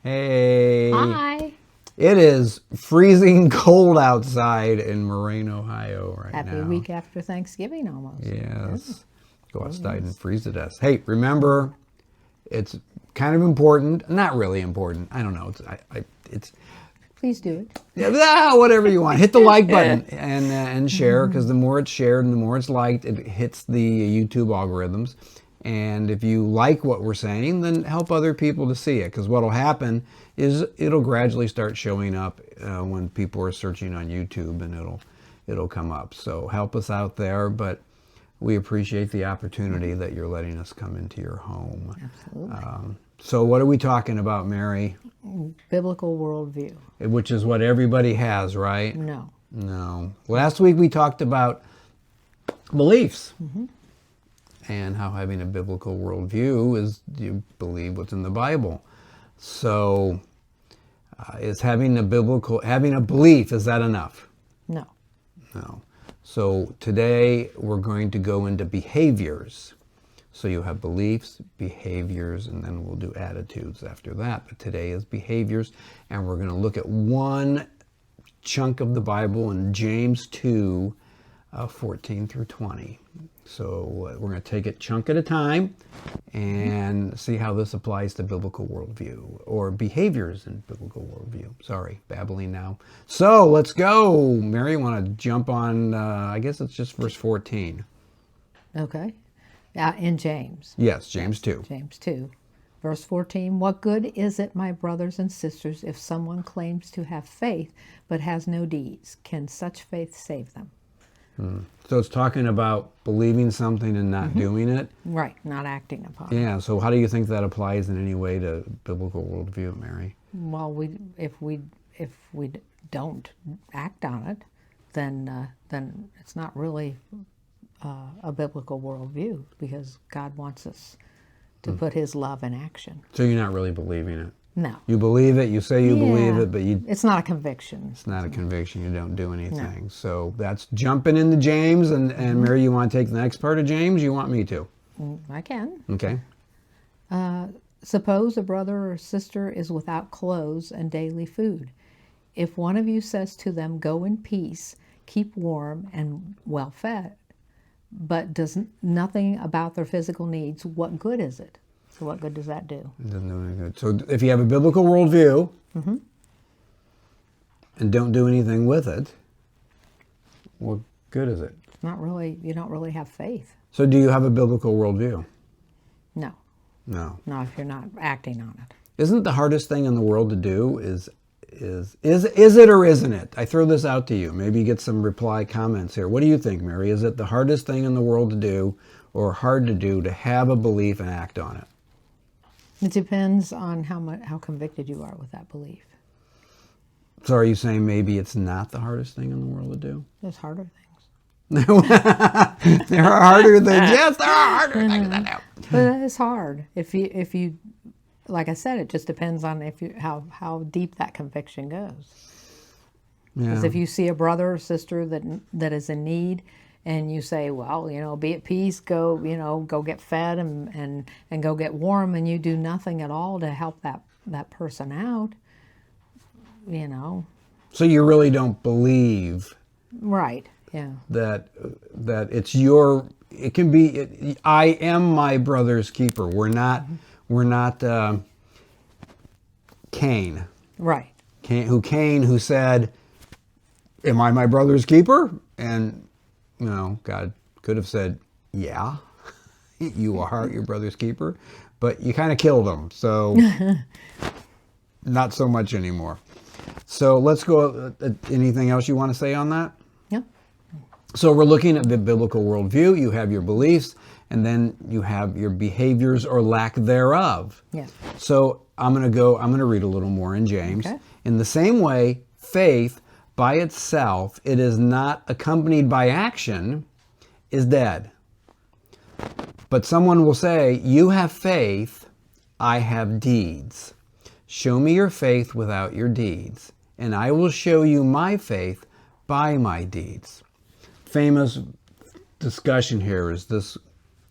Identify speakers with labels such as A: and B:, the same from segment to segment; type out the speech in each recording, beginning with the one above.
A: Hey,
B: Hi.
A: it is freezing cold outside in Moraine, Ohio right
B: Happy
A: now.
B: week after Thanksgiving almost. Yeah,
A: Yes, go
B: it
A: outside and
B: is.
A: freeze to death. Hey, remember, it's kind of important, not really important. I don't know. It's
B: Please do it.
A: yeah, whatever you want. Hit the like button and share because the more it's shared and the more it's liked, it hits the YouTube algorithms. And if you like what we're saying, then help other people to see it because what'll happen is it'll gradually start showing up when people are searching on YouTube and it'll come up. So help us out there, but we appreciate the opportunity that you're letting us come into your home.
B: Absolutely.
A: So what are we talking about, Mary?
B: Biblical worldview.
A: Which is what everybody has, right?
B: No.
A: No. Last week we talked about beliefs and how having a biblical worldview is you believe what's in the Bible. So, is having a belief, is that enough?
B: No.
A: No. So today we're going to go into behaviors. So you have beliefs, behaviors, and then we'll do attitudes after that. But today is behaviors, and we're going to look at one chunk of the Bible in James 2, 14 through 20. So we're going to take it chunk at a time and see how this applies to biblical worldview or behaviors in biblical worldview. Sorry, babbling now. So let's go. Mary, you want to jump on, I guess it's just verse 14.
B: Okay. In James.
A: Yes, James 2.
B: James 2. Verse 14. What good is it, my brothers and sisters, if someone claims to have faith but has no deeds? Can such faith save them?
A: So it's talking about believing something and not doing it.
B: Right. Not acting upon it.
A: Yeah, so how do you think that applies in any way to biblical worldview, Mary?
B: Well, if we don't act on it, then it's not really a biblical worldview because God wants us to put His love in action.
A: So you're not really believing it.
B: No,
A: You believe it, you say you believe
B: Yeah.
A: it, but
B: it's not a conviction.
A: it's not a conviction, you don't do anything. So that's jumping into James, and Mary, you want to take the next part of James? You want me to?
B: I can.
A: Okay.
B: Suppose a brother or sister is without clothes and daily food. If one of you says to them, "Go in peace, keep warm and well fed," but does nothing about their physical needs, what good is it? So what good does that do?
A: It doesn't do any good. So if you have a biblical worldview and don't do anything with it, what good is it?
B: It's not really, you don't really have faith.
A: So do you have a biblical worldview?
B: No,
A: No.
B: not if you're not acting on it.
A: Isn't the hardest thing in the world to do is it or isn't it? I throw this out to you. Maybe you get some reply comments here. What do you think, Mary? Is it the hardest thing in the world to do or hard to do to have a belief and act on it?
B: It depends on how convicted you are with that belief.
A: So are you saying maybe it's not the hardest thing in the world to do?
B: There's harder things.
A: There are harder things. Yes, there are harder things to do.
B: But it's hard. If you, like I said, it just depends on how deep that conviction goes. Because
A: Yeah.
B: if you see a brother or sister that is in need, and you say, well, be at peace, go get fed and go get warm, and you do nothing at all to help that person out,
A: So you really don't believe
B: right? Yeah.
A: that it's your. It can be. I am my brother's keeper. We're not Cain.
B: Right.
A: Cain who said, "Am I my brother's keeper?" And God could have said, "Yeah, you are your brother's keeper," but you kind of killed him, so not so much anymore. So let's go. Anything else you want to say on that?
B: Yeah.
A: So we're looking at the biblical worldview. You have your beliefs, and then you have your behaviors or lack thereof.
B: Yeah.
A: So I'm going to read a little more in James.
B: Okay.
A: In the same way, faith by itself, it is not accompanied by action, is dead. But someone will say, you have faith, I have deeds. Show me your faith without your deeds, and I will show you my faith by my deeds. Famous discussion here is this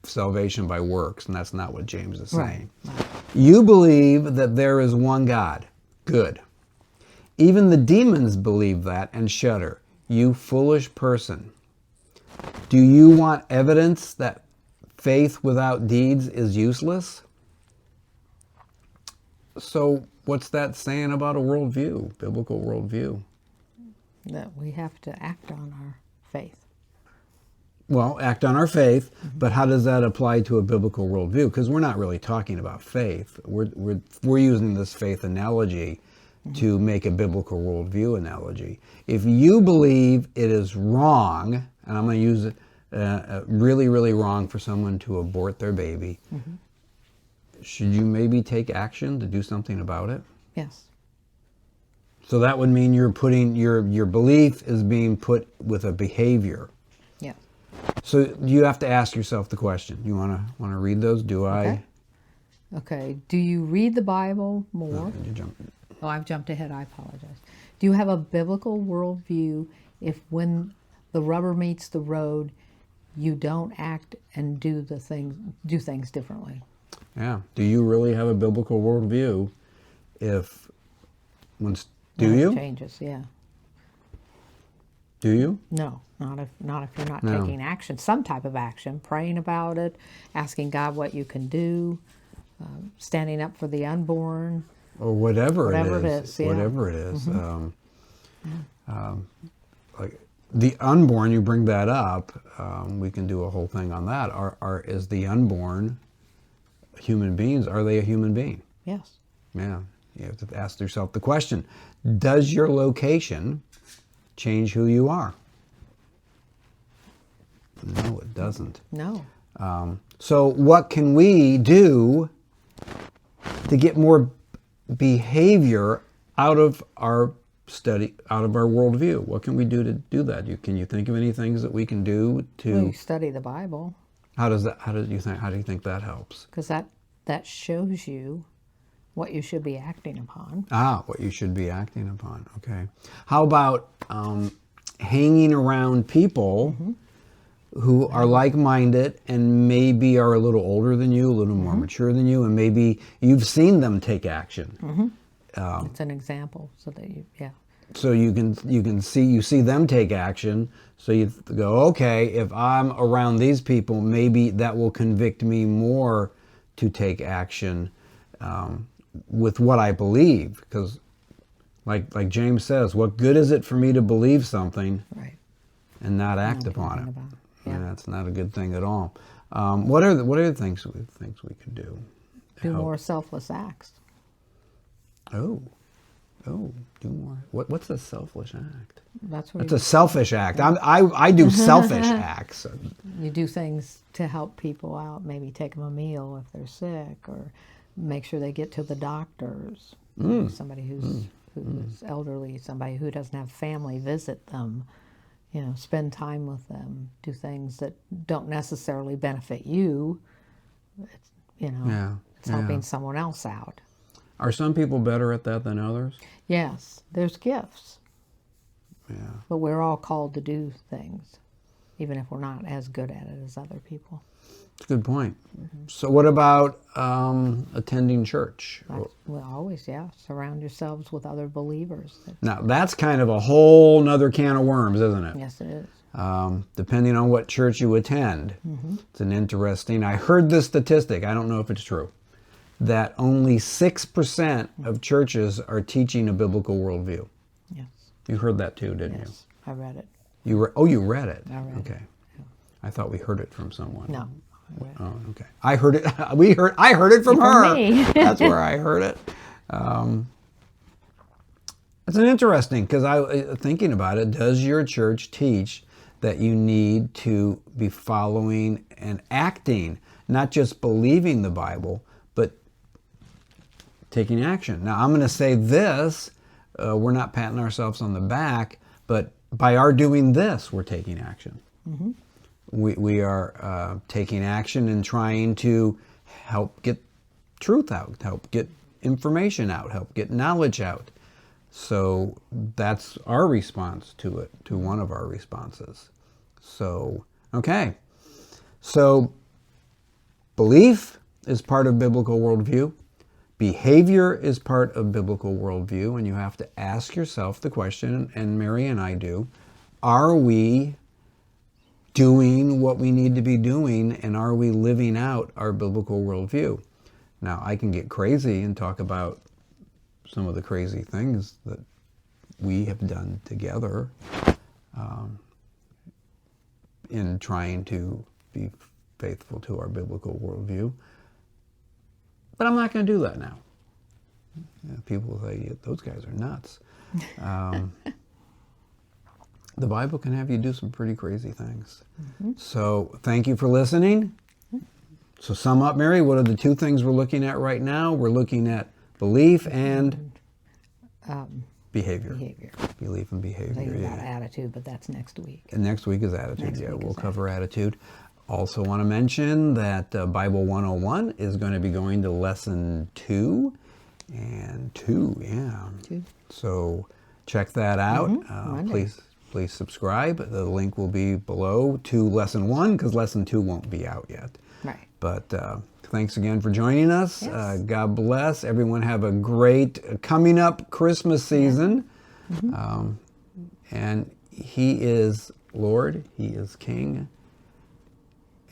A: salvation by works, and that's not what James is saying.
B: Right.
A: You believe that there is one God. Good. Even the demons believe that and shudder. You foolish person. Do you want evidence that faith without deeds is useless? So what's that saying about a worldview, biblical worldview?
B: That we have to act on our faith.
A: Well, act on our faith, but how does that apply to a biblical worldview? Because we're not really talking about faith. We're using this faith analogy to make a biblical worldview analogy. If you believe it is wrong, and I'm going to use it really, really wrong for someone to abort their baby, should you maybe take action to do something about it?
B: Yes.
A: So that would mean you're putting your belief is being put with a behavior.
B: Yeah.
A: So you have to ask yourself the question. You want to read those? Do I?
B: Okay. Do you read the Bible more?
A: No, you jump.
B: Oh, I've jumped ahead. I apologize. Do you have a biblical worldview if when the rubber meets the road, you don't act and do things differently?
A: Yeah. Do you really have a biblical worldview if do
B: When it
A: you?
B: changes, yeah.
A: Do you?
B: No, not if you're not
A: No.
B: taking action, some type of action, praying about it, asking God what you can do, standing up for the unborn.
A: Or whatever it
B: Whatever it
A: is.
B: is, yeah.
A: Whatever it is. Like the unborn, you bring that up. We can do a whole thing on that. Is the unborn human beings? Are they a human being?
B: Yes.
A: Yeah. You have to ask yourself the question: does your location change who you are? No, it doesn't.
B: No.
A: So what can we do to get more behavior out of our study, out of our worldview? What can we do to do that? Can you think of any things that we can do to?
B: Well, you study the Bible
A: How do you think that helps?
B: because that shows you what you should be acting upon.
A: What you should be acting upon. Okay. How about hanging around people who are like-minded and maybe are a little older than you, a little more mature than you, and maybe you've seen them take action.
B: It's an example so that
A: So you see them take action. So you go, okay, if I'm around these people, maybe that will convict me more to take action with what I believe. Because, like James says, what good is it for me to believe something
B: right.
A: and not act
B: do
A: upon
B: anything
A: it?
B: about it. Yeah.
A: Yeah, that's not a good thing at all. What are the things we could do? to
B: Do
A: help?
B: more selfless acts.
A: Oh, do more. What's a selfish act?
B: That's where
A: That's a selfish act. I do selfish acts.
B: you do things to help people out. Maybe take them a meal if they're sick, or make sure they get to the doctors. Somebody who's elderly, somebody who doesn't have family, visit them. Spend time with them. Do things that don't necessarily benefit you. It's helping someone else out.
A: Are some people better at that than others?
B: Yes, there's gifts,
A: Yeah.
B: but we're all called to do things, even if we're not as good at it as other people.
A: It's a good point. So what about attending church?
B: Well, always, surround yourselves with other believers.
A: Now, that's kind of a whole nother can of worms, isn't it?
B: Yes, it is.
A: Depending on what church you attend. It's an interesting, I heard this statistic, I don't know if it's true, that only 6% of churches are teaching a biblical worldview.
B: Yes,
A: You heard that too, didn't
B: yes, I read it.
A: you? You read it?
B: I read it.
A: Okay. I thought we heard it from someone.
B: No, I read it.
A: Oh, okay. I heard it. I heard it from her.
B: me.
A: That's where I heard it. It's an interesting because thinking about it. Does your church teach that you need to be following and acting, not just believing the Bible, but taking action? Now, I'm going to say this. We're not patting ourselves on the back, but by our doing this, we're taking action. We are taking action and trying to help get truth out, help get information out, help get knowledge out. So that's our response to it, to one of our responses. So, okay. So belief is part of biblical worldview. Behavior is part of biblical worldview, and you have to ask yourself the question, and Mary and I do, are we doing what we need to be doing, and are we living out our biblical worldview? Now, I can get crazy and talk about some of the crazy things that we have done together in trying to be faithful to our biblical worldview. But I'm not going to do that now. People will say, those guys are nuts. The Bible can have you do some pretty crazy things. So thank you for listening. So sum up, Mary, what are the two things we're looking at right now? We're looking at belief and behavior. Belief and behavior.
B: Thinking about attitude, but that's next week.
A: And next week is attitude.
B: Next week
A: We'll
B: is
A: cover attitude. Also want to mention that Bible 101 is going to be going to lesson 2 and 2. Yeah.
B: 2.
A: So check that out. Please subscribe. The link will be below to lesson 1 because lesson 2 won't be out yet.
B: Right.
A: But thanks again for joining us.
B: Yes.
A: God bless. Everyone have a great coming up Christmas season. And He is Lord. He is King.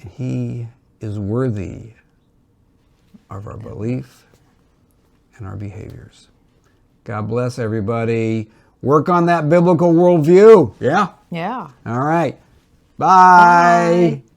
A: And He is worthy of our belief and our behaviors. God bless everybody. Work on that biblical worldview. Yeah?
B: Yeah.
A: All right. Bye.
B: Bye.